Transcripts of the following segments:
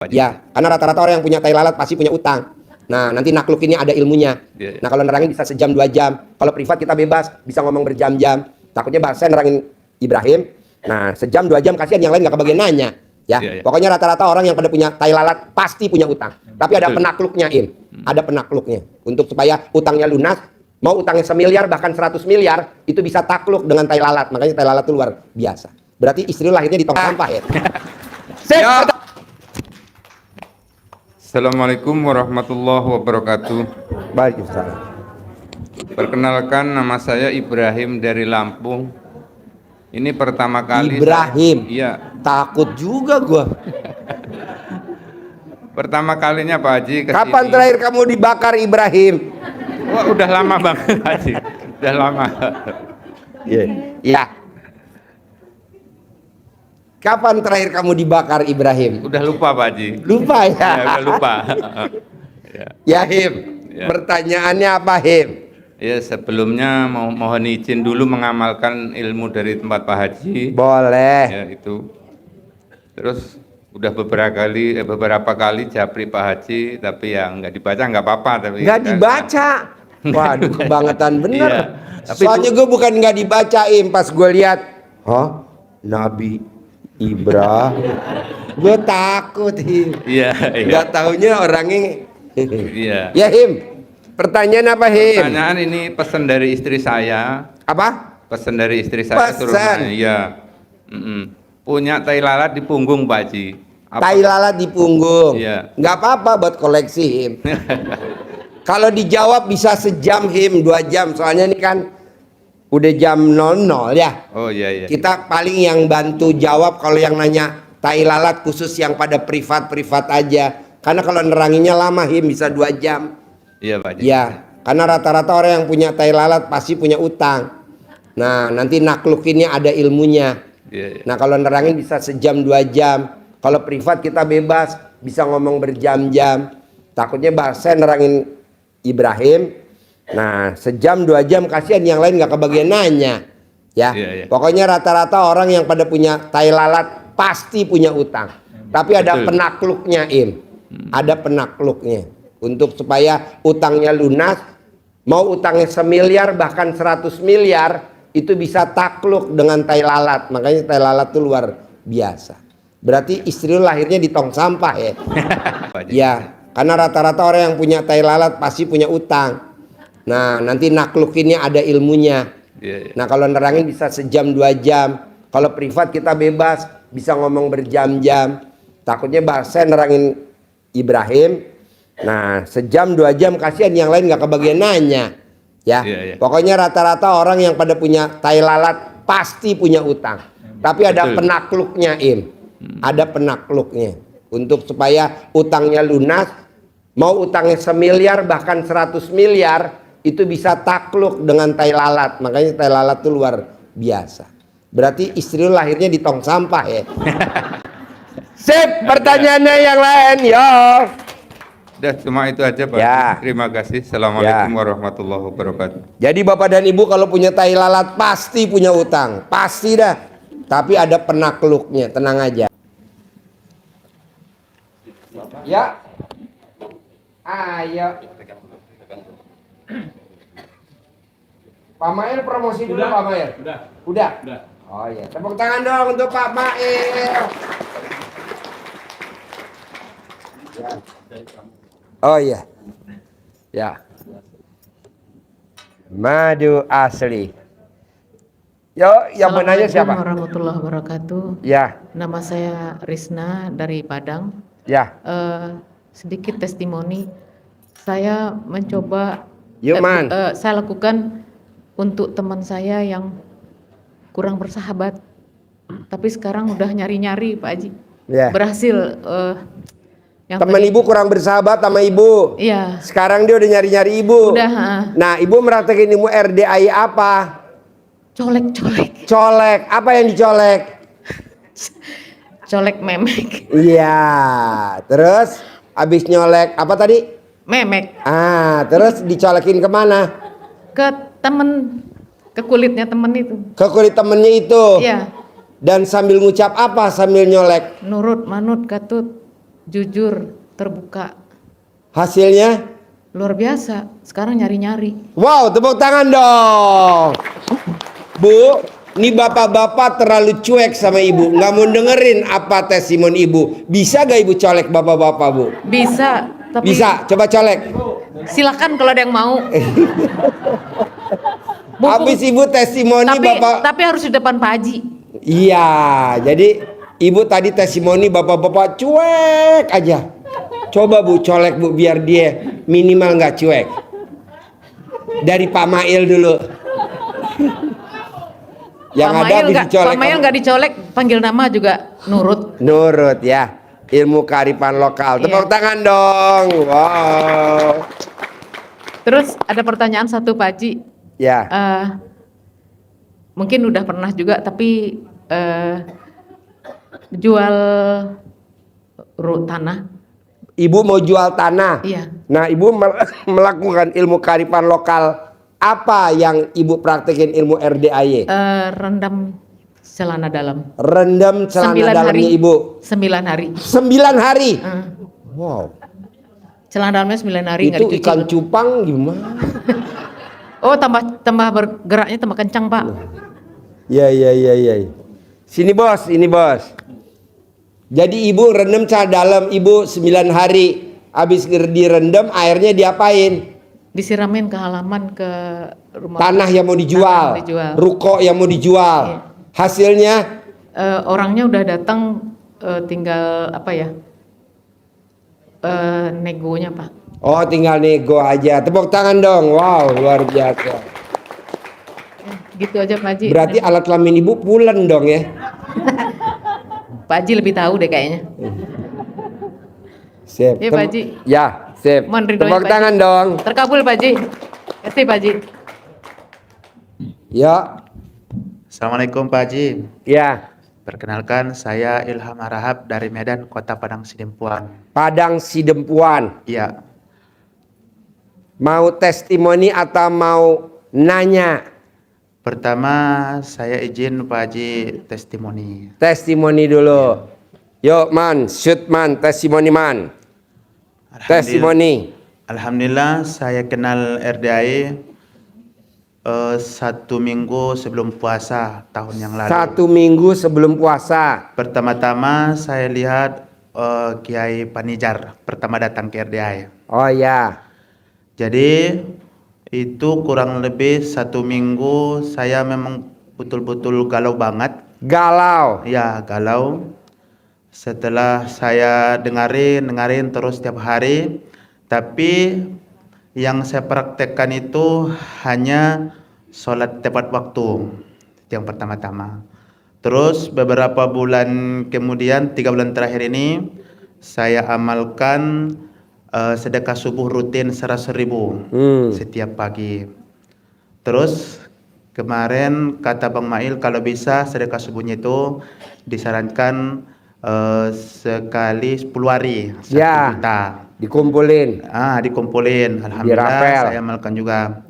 Ya, karena rata-rata orang yang punya tai lalat pasti punya utang. Nah, nanti naklukinnya ada ilmunya. Nah, kalau nerangin bisa sejam 2 jam. Kalau privat kita bebas, bisa ngomong berjam-jam. Takutnya bahasa nerangin Ibrahim. Nah, sejam 2 jam kasihan yang lain nggak kebagian nanya. Ya, pokoknya rata-rata orang yang pada punya tai lalat pasti punya utang. Tapi ada penakluknya, Ada penakluknya. Untuk supaya utangnya lunas, mau utangnya 1 miliar bahkan 100 miliar, itu bisa takluk dengan tai lalat. Makanya tai lalat itu luar biasa. Berarti istri lahirnya di tong sampah ya. Assalamualaikum warahmatullahi wabarakatuh. Baik, Ustaz. Perkenalkan, nama saya Ibrahim dari Lampung. Ini pertama kali Ibrahim. Iya. Takut juga gua. Pertama kalinya Pak Haji kesini. Kapan terakhir kamu dibakar, Ibrahim? Wah, udah lama banget Pak Haji. Udah lama. Iya. Kapan terakhir kamu dibakar, Ibrahim? Udah lupa Pak Haji. Lupa ya? Ya, udah lupa. Ya, Him. Ya. Pertanyaannya apa, Him? Ya, sebelumnya mohon izin dulu mengamalkan ilmu dari tempat Pak Haji. Boleh. Ya, itu. Terus udah beberapa kali japri Pak Haji, tapi ya nggak dibaca, nggak apa-apa. Tapi Nggak dibaca. Waduh, kebangetan bener. Iya. Tapi Soalnya gue bukan nggak dibacain, pas gue lihat, hah? Nabi Ibrahim. Gue takut, Him. Iya, iya. Nggak taunya orangnya. Iya. Ya, Him. Pertanyaan apa, Him? Pertanyaan ini pesan dari istri saya. Apa? Pesan dari istri saya. Pesan. Iya. Punya tai lalat di punggung Pak Haji. Tai lalat di punggung. Iya. Nggak apa-apa buat koleksi, Him. Kalau dijawab bisa sejam, Him, 2 jam. Soalnya ini kan udah jam 00 ya. Oh iya, iya. Kita paling yang bantu jawab kalau yang nanya tai lalat khusus yang pada privat-privat aja. Karena kalau neranginya lama, Him, bisa 2 jam. Iya Pak Haji. Ya, karena rata-rata orang yang punya tai lalat pasti punya utang. Nah, nanti naklukinnya ada ilmunya. Iya, iya. Nah, kalau nerangin bisa sejam 2 jam. Kalau privat kita bebas, bisa ngomong berjam-jam. Takutnya bahasa nerangin Ibrahim. Nah, sejam 2 jam kasihan yang lain nggak kebagian nanya. Ya, Iya, iya. pokoknya rata-rata orang yang pada punya tai lalat pasti punya utang. Tapi ada Betul. penakluknya, Ada penakluknya. Untuk supaya utangnya lunas, mau utangnya 1 miliar bahkan 100 miliar, itu bisa takluk dengan tai lalat. Makanya tai lalat itu luar biasa. Berarti istri lu lahirnya di tong sampah ya. Pak Haji. Ya, karena rata-rata orang yang punya tai lalat pasti punya utang. Nah, nanti naklukinnya ada ilmunya. Iya, iya. Nah, kalau nerangin bisa sejam 2 jam. Kalau privat kita bebas, bisa ngomong berjam-jam. Takutnya bahasa nerangin Ibrahim. Nah, sejam 2 jam kasihan yang lain nggak kebagian nanya. Ya, Iya, iya. pokoknya rata-rata orang yang pada punya tai lalat pasti punya utang. Tapi ada Betul. penakluknya, Ada penakluknya. Untuk supaya utangnya lunas, mau utangnya 1 miliar bahkan 100 miliar, itu bisa takluk dengan tai lalat. Makanya tai lalat itu luar biasa. Berarti istri lu lahirnya di tong sampah ya. Sip, pertanyaannya yang lain, yo. Udah cuma itu aja Pak Ya. Haji. Terima kasih. Assalamualaikum Ya. warahmatullahi wabarakatuh. Jadi bapak dan ibu kalau punya tai lalat pasti punya utang, pasti dah. Tapi ada penakluknya, tenang aja. Ya. Ayo. Pak Mail promosi dulu, Pak Mail. Udah. Oh iya, tepuk tangan dong untuk Pak Mail. Ya. Oh iya. Ya. Madu asli. Yo, yang menanya siapa? Assalamualaikum warahmatullahi wabarakatuh. Ya, Nama saya Risna dari Padang. ya. Sedikit testimoni. Saya mencoba. Yuk, Man. Saya lakukan untuk teman saya yang kurang bersahabat. Tapi sekarang udah nyari-nyari, Pak Haji. Ya. Berhasil. Yang Teman tadi- ibu kurang bersahabat sama ibu. Iya. Sekarang dia udah nyari-nyari ibu. Udah. Nah, ibu meratakin ilmu RDAI apa? Colek-colek. Colek. Apa yang dicolek? Colek memek. Iya. Terus habis nyolek apa tadi? Memek. Terus dicolekin kemana? Ke temen. Ke kulitnya temen itu. Ke kulit temennya itu. Iya. Dan sambil ngucap apa sambil nyolek? Nurut, manut, katut. jujur, terbuka. Hasilnya? Luar biasa. Sekarang nyari-nyari. Wow, tepuk tangan dong. Bu, ini bapak-bapak terlalu cuek sama ibu. Nggak mau dengerin apa testimoni ibu. Bisa gak ibu colek bapak-bapak, Bu? Bisa, tapi Bisa, coba colek. silakan kalau ada yang mau. Habis ibu testimoni bapak. Tapi harus di depan Pak Haji. Iya, jadi ibu tadi testimoni bapak-bapak cuek aja. Coba Bu colek Bu biar dia minimal nggak cuek. Dari Pak Mail dulu. Yang Pak ada Mail habis nggak, dicolek. Pak Mail nggak dicolek, panggil nama juga nurut. Nurut ya. Ilmu kearifan lokal. Tepuk Iya. tangan dong. Wow. Terus ada pertanyaan satu Pak Haji. Ya. Mungkin udah pernah juga, tapi jual tanah. Ibu mau jual tanah. Iya. Nah, ibu melakukan ilmu kearifan lokal. Apa yang ibu praktekin ilmu RDAY? Rendam celana dalam. Rendam celana dalamnya ibu. 9 hari. 9 hari. Wow. Celana dalamnya 9 hari nggak Itu dicuci. ikan cupang gimana? Oh, tambah bergeraknya tambah kencang, Pak. Ya. Sini bos, ini bos. Jadi ibu rendam celana dalam ibu 9 hari. Habis direndam airnya diapain? Disiramin ke halaman, ke rumah. Tanah yang mau dijual. Tanah dijual. Ruko yang mau dijual. Iya. Hasilnya? Orangnya udah datang, tinggal apa ya? Negonya, Pak. Oh, tinggal nego aja. Tepuk tangan dong. Wow, luar biasa. Gitu aja Pak Haji. Berarti alat kelamin ibu pulen dong ya? Pak Haji lebih tahu deh kayaknya. Sip. Iya, Pak Haji. Ya, sip. Mohon ridhonya, Tepuk Pak tangan Haji. dong. Terkabul Pak Haji. Terima kasih Pak Haji. Ya. Assalamualaikum Pak Haji. Ya. Perkenalkan saya Ilham Harahap dari Medan, Kota Padang Sidempuan. Padang Sidempuan. Iya, Mau testimoni atau mau nanya? pertama saya izin Pak Haji testimoni. Testimoni dulu. Yuk man, shoot man, testimoni man. Testimoni. Alhamdulillah saya kenal RDAI 1 minggu sebelum puasa tahun yang lalu. 1 minggu sebelum puasa. Pertama-tama saya lihat Kiai Panijar pertama datang ke RDAI. Oh ya. Jadi itu kurang lebih 1 minggu saya memang betul-betul galau banget. Galau. Ya, galau. Setelah saya dengerin terus setiap hari, tapi yang saya praktekkan itu hanya sholat tepat waktu. Itu yang pertama-tama. Terus beberapa bulan kemudian, 3 bulan terakhir ini, saya amalkan sedekah subuh rutin 100.000 setiap pagi. Terus kemarin kata Bang Mail kalau bisa sedekah subuhnya itu disarankan sekali 10 hari 1 Ya. juta. Dikumpulin. Dikumpulin. Alhamdulillah Dirapel. saya amalkan juga.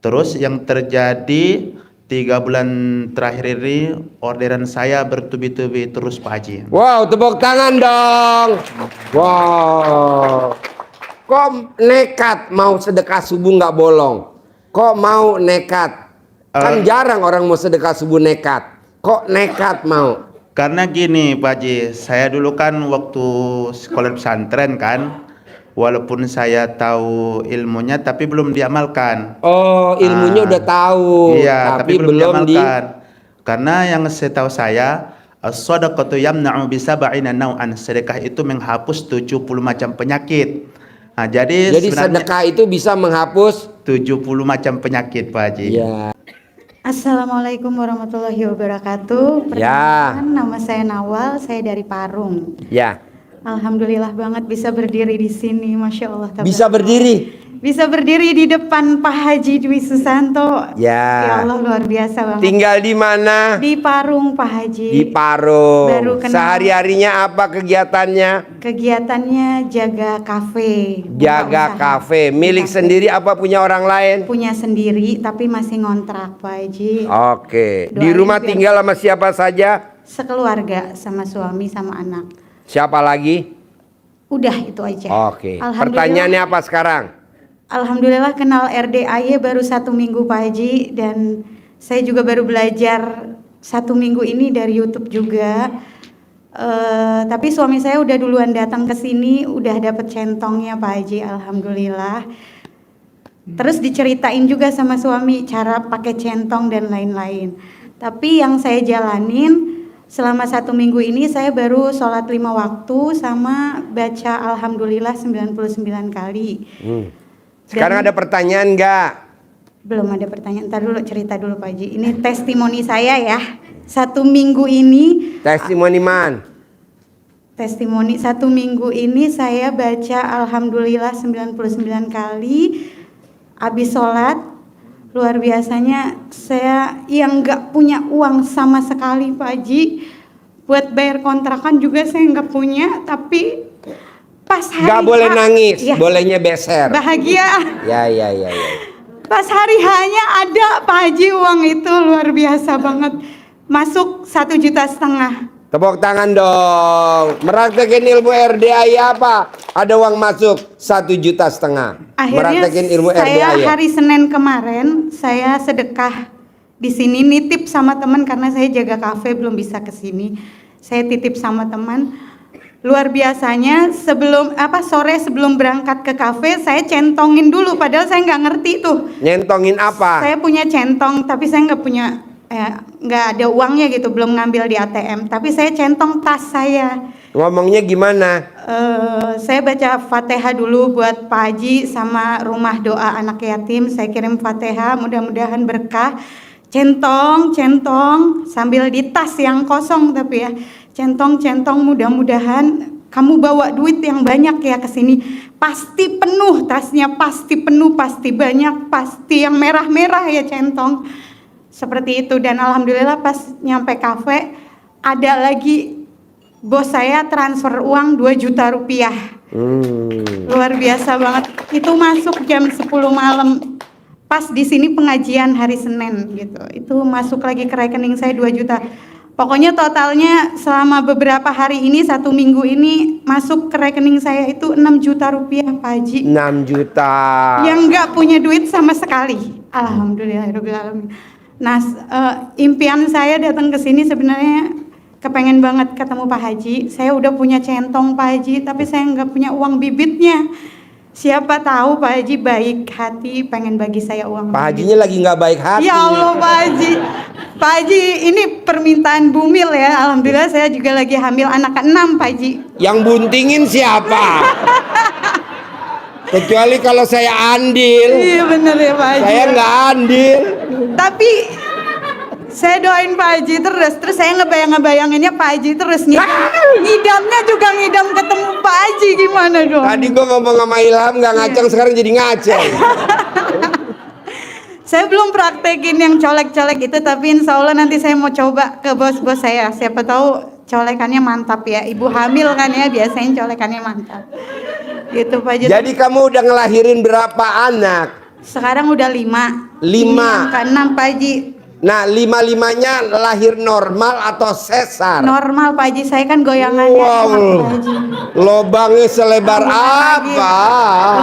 Terus yang terjadi 3 bulan terakhir ini orderan saya bertubi-tubi terus Pak Haji. Wow, tepuk tangan dong. Wow. Kok nekat mau sedekah subuh nggak bolong? Kok mau nekat? Kan jarang orang mau sedekah subuh nekat. Kok nekat mau? Karena gini Pak Haji, saya dulu kan waktu sekolah pesantren kan, walaupun saya tahu ilmunya tapi belum diamalkan. Oh, ilmunya udah tahu. Iya, tapi belum di. diamalkan. Karena yang setahu saya, as-shadaqatu yamna'u bisab'ina naw'an. Sedekah itu menghapus 70 macam penyakit. Nah, jadi sebenarnya sedekah itu bisa menghapus 70 macam penyakit Pak Haji. ya. Assalamualaikum warahmatullahi wabarakatuh. Ya. Perkenalkan, nama saya Nawal, saya dari Parung. Ya. Alhamdulillah banget bisa berdiri di sini, masya Allah. Bisa berdiri. Bisa berdiri di depan Pak Haji Dwi Susanto. Ya. Ya Allah, luar biasa banget. Tinggal di mana? Di Parung Pak Haji. Di Parung. Baru kenal. Sehari-harinya apa kegiatannya? Kegiatannya jaga kafe. buka Jaga usaha. kafe. Milik Kafe. sendiri apa punya orang lain? Punya sendiri, tapi masih ngontrak Pak Haji. Oke. Di Doain rumah biar- tinggal sama siapa saja? Sekeluarga sama suami sama anak. Siapa lagi? Udah itu aja. Oke. Alhamdulillah. Pertanyaannya apa sekarang? Alhamdulillah kenal RDAY baru 1 minggu Pak Haji, dan saya juga baru belajar 1 minggu ini dari YouTube juga. Tapi suami saya udah duluan datang ke sini, udah dapet centongnya Pak Haji, alhamdulillah. Terus diceritain juga sama suami cara pakai centong dan lain-lain. Tapi yang saya jalanin selama 1 minggu ini, saya baru sholat 5 waktu sama baca alhamdulillah 99 kali. Sekarang ada pertanyaan nggak? Belum ada pertanyaan, ntar dulu cerita dulu Pak Haji. Ini testimoni saya ya. 1 minggu ini, Testimoni man. testimoni 1 minggu ini saya baca alhamdulillah 99 kali. Habis sholat, luar biasanya saya yang nggak punya uang sama sekali Pak Haji. Buat bayar kontrakan juga saya nggak punya, tapi pas hari Nggak boleh H, nangis, ya, bolehnya beser. bahagia. Ya. Pas hari hanya ada Pak Haji, uang itu luar biasa banget. Masuk 1,5 juta. Tepuk tangan dong. Meraktekin ilmu RDAY apa? Ada uang masuk 1,5 juta. Akhirnya Meraktekin ilmu saya RDAY. hari Senin kemarin saya sedekah di sini, nitip sama teman karena saya jaga kafe belum bisa ke sini. Saya titip sama teman. Luar biasanya sore sebelum berangkat ke kafe saya centongin dulu, padahal saya nggak ngerti tuh. Nyentongin apa? Saya punya centong tapi saya nggak punya, nggak ada uangnya gitu, belum ngambil di ATM. Tapi saya centong tas saya. Ngomongnya gimana? Saya baca Fatihah dulu buat Pak Haji sama rumah doa anak yatim. Saya kirim Fatihah, mudah-mudahan berkah. Centong sambil di tas yang kosong tapi ya. Centong, mudah-mudahan kamu bawa duit yang banyak ya ke sini. Pasti penuh tasnya, pasti penuh, pasti banyak, pasti yang merah-merah ya centong. Seperti itu, dan alhamdulillah pas nyampe kafe ada lagi bos saya transfer uang 2 juta rupiah. Luar biasa banget. Itu masuk jam 10 malam. Pas di sini pengajian hari Senin gitu. Itu masuk lagi ke rekening saya 2 juta. Pokoknya totalnya selama beberapa hari ini, 1 minggu ini masuk ke rekening saya itu 6 juta rupiah Pak Haji. 6 juta. Yang nggak punya duit sama sekali. Alhamdulillahirobbilalamin. Nah, impian saya datang ke sini sebenarnya kepengen banget ketemu Pak Haji. Saya udah punya centong Pak Haji, tapi saya nggak punya uang bibitnya. Siapa tahu Pak Haji baik hati pengen bagi saya uang. Pak Hajinya lagi nggak baik hati. Ya Allah Pak Haji. Pak Haji, ini permintaan bumil ya. Alhamdulillah saya juga lagi hamil anak ke-6 Pak Haji. Yang buntingin siapa? Kecuali kalau saya andil. Iya bener ya Pak Haji. Saya nggak andil. Tapi saya doain Pak Haji terus saya ngebayanginnya Pak Haji terus ngidamnya juga ngidam ketemu Pak Haji, gimana dong? Tadi gua ngomong sama Ilham nggak ngaceng, sekarang jadi ngaceng. Saya belum praktekin yang colek-colek itu, tapi insya Allah nanti saya mau coba ke bos-bos saya. Siapa tahu colekannya mantap ya. Ibu hamil kan ya, biasanya colekannya mantap. Gitu Pak Haji. Jadi kamu udah ngelahirin berapa anak? Sekarang udah 5. 5. Ini yang ke-6 Pak Haji. Nah, 5-5-nya lahir normal atau sesar? Normal Pak Haji, saya kan goyangannya Wow, enak, Pak Haji. lobangnya selebar Lagi. apa?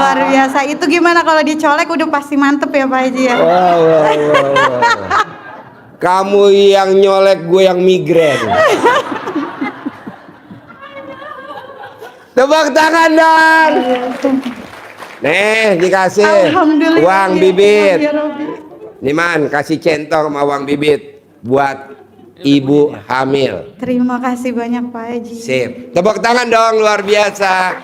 Luar biasa. Itu gimana kalau dicolek udah pasti mantep ya Pak Haji ya. Wow. Kamu yang nyolek, gue yang migrain. Tepuk tangan dong. Nih dikasih Alhamdulillah. uang Ya, bibit. ya Rabbi. Nih man, kasih centong sama uang bibit buat ibu hamil. Terima kasih banyak Pak Haji. Sip. Tepuk tangan dong, luar biasa.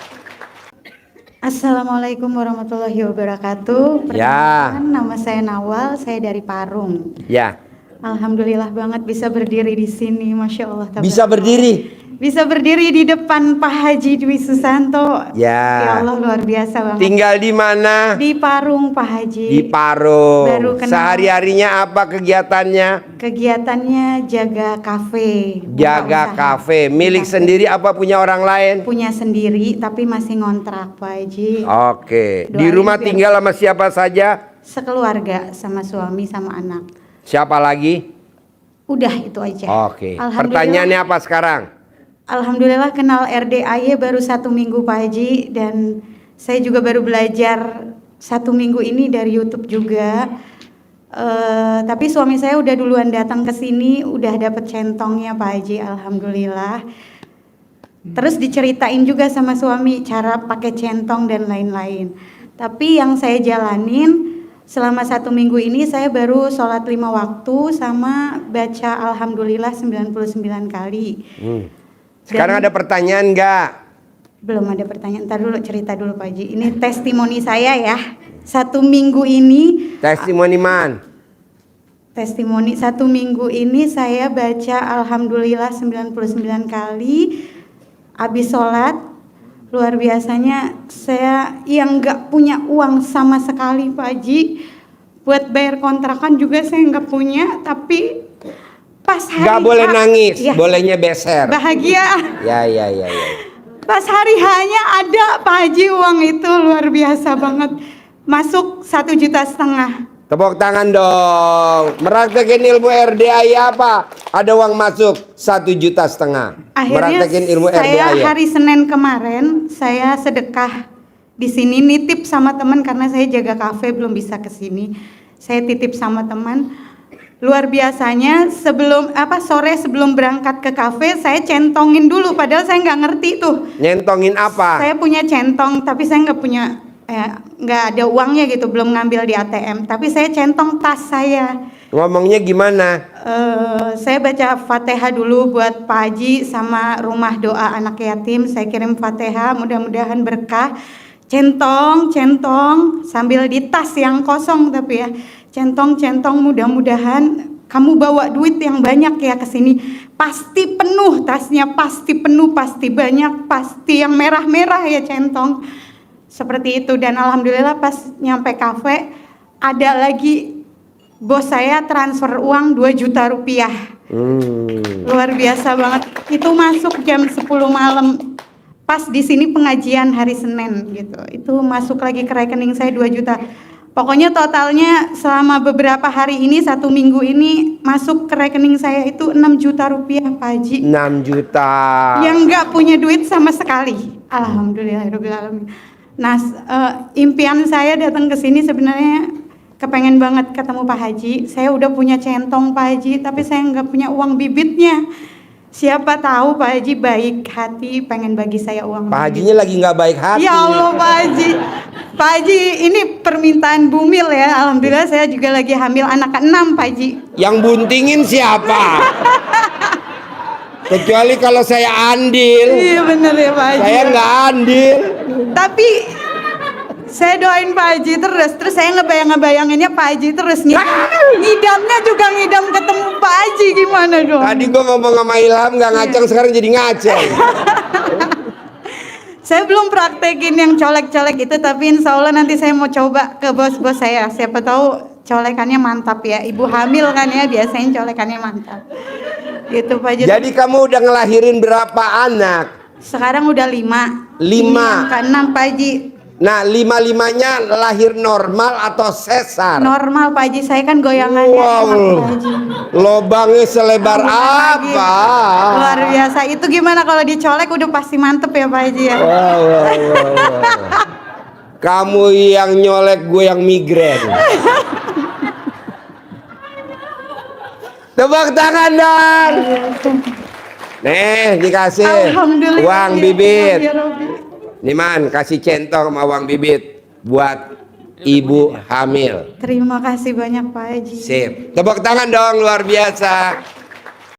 Assalamualaikum warahmatullahi wabarakatuh. Ya. Perkenalkan, nama saya Nawal, saya dari Parung. Ya, Alhamdulillah banget bisa berdiri di sini, Masya Allah. bisa berdiri. Bisa berdiri di depan Pak Haji Dwi Susanto. Ya. Allah luar biasa banget. Tinggal di mana? Di Parung Pak Haji. Di Parung. Baru kenal. Sehari-harinya apa kegiatannya? Kegiatannya jaga kafe. buka Jaga usaha. kafe. Milik sendiri apa punya orang lain? Punya sendiri tapi masih ngontrak Pak Haji. Oke. Di Doain rumah biar- tinggal sama siapa saja? Sekeluarga sama suami sama anak. Siapa lagi? Udah itu aja. Oke. Alhamdulillah. Pertanyaannya apa sekarang? Alhamdulillah kenal RDAY baru 1 minggu Pak Haji, dan saya juga baru belajar 1 minggu ini dari YouTube juga. Tapi suami saya udah duluan datang ke sini, udah dapet centongnya Pak Haji, alhamdulillah. Terus diceritain juga sama suami cara pakai centong dan lain-lain. Tapi yang saya jalanin selama 1 minggu ini, saya baru sholat 5 waktu sama baca alhamdulillah 99 kali. Sekarang ada pertanyaan nggak? Belum ada pertanyaan, ntar dulu cerita dulu Pak Haji. Ini testimoni saya ya. 1 minggu ini, Testimoni man. testimoni 1 minggu ini saya baca alhamdulillah 99 kali. Habis sholat, luar biasanya saya yang nggak punya uang sama sekali Pak Haji. Buat bayar kontrakan juga saya nggak punya, tapi pas hari Nggak boleh nangis, ya, bolehnya beser. bahagia. Ya. Pas hari hanya ada Pak Haji, uang itu luar biasa banget. Masuk 1,5 juta. Tepuk tangan dong. Meraktekin ilmu RDAY apa? Ada uang masuk 1,5 juta. Akhirnya Meraktekin ilmu saya RDAY. hari Senin kemarin saya sedekah di sini, nitip sama teman karena saya jaga kafe belum bisa ke sini. Saya titip sama teman. Luar biasanya sore sebelum berangkat ke kafe saya centongin dulu, padahal saya nggak ngerti tuh. Nyentongin apa? Saya punya centong tapi saya nggak ada uangnya gitu, belum ngambil di ATM. Tapi saya centong tas saya. Ngomongnya gimana? Saya baca Fatihah dulu buat Pak Haji sama rumah doa anak yatim. Saya kirim Fatihah, mudah-mudahan berkah. Centong sambil di tas yang kosong tapi ya. Centong mudah-mudahan kamu bawa duit yang banyak ya ke sini. Pasti penuh tasnya, pasti penuh, pasti banyak, pasti yang merah-merah ya centong. Seperti itu, dan alhamdulillah pas nyampe kafe ada lagi bos saya transfer uang 2 juta rupiah. Luar biasa banget. Itu masuk jam 10 malam. Pas di sini pengajian hari Senin gitu. Itu masuk lagi ke rekening saya 2 juta. Pokoknya totalnya selama beberapa hari ini, 1 minggu ini masuk ke rekening saya itu 6 juta rupiah Pak Haji. 6 juta. Yang nggak punya duit sama sekali. Alhamdulillahirobbilalamin. Nah, impian saya datang ke sini sebenarnya kepengen banget ketemu Pak Haji. Saya udah punya centong Pak Haji, tapi saya nggak punya uang bibitnya. Siapa tahu Pak Haji baik hati pengen bagi saya uang. Pak Hajinya lagi nggak baik hati. Ya Allah Pak Haji. Pak Haji, ini permintaan bumil ya. Alhamdulillah saya juga lagi hamil anak ke-6 Pak Haji. Yang buntingin siapa? Kecuali kalau saya andil. Iya bener ya Pak Haji. Saya nggak andil. Tapi saya doain Pak Haji terus saya ngebayanginnya Pak Haji terus nih. Ngidamnya juga ngidam ketemu Pak Haji, gimana dong? Tadi gua ngomong sama Ilham nggak ngaceng, sekarang jadi ngaceng. Saya belum praktekin yang colek-colek itu, tapi insya Allah nanti saya mau coba ke bos-bos saya. Siapa tahu colekannya mantap ya. Ibu hamil kan ya, biasanya colekannya mantap. Gitu Pak Haji. Jadi kamu udah ngelahirin berapa anak? Sekarang udah 5. 5. Ini yang ke-6 Pak Haji. Nah, 5-5-nya lahir normal atau sesar? Normal Pak Haji, saya kan goyangannya Wow, enak, Pak Haji. lobangnya selebar Lagi. apa? Luar biasa. Itu gimana kalau dicolek udah pasti mantep ya Pak Haji ya. Wow. Kamu yang nyolek, gue yang migrain. Tepuk tangan dong. Nih dikasih Alhamdulillah. uang Ya, bibit. ya Rabbi. Nih man, kasih centong sama uang bibit buat ibu hamil. Terima kasih banyak Pak Haji. Sip. Tepuk tangan dong, luar biasa.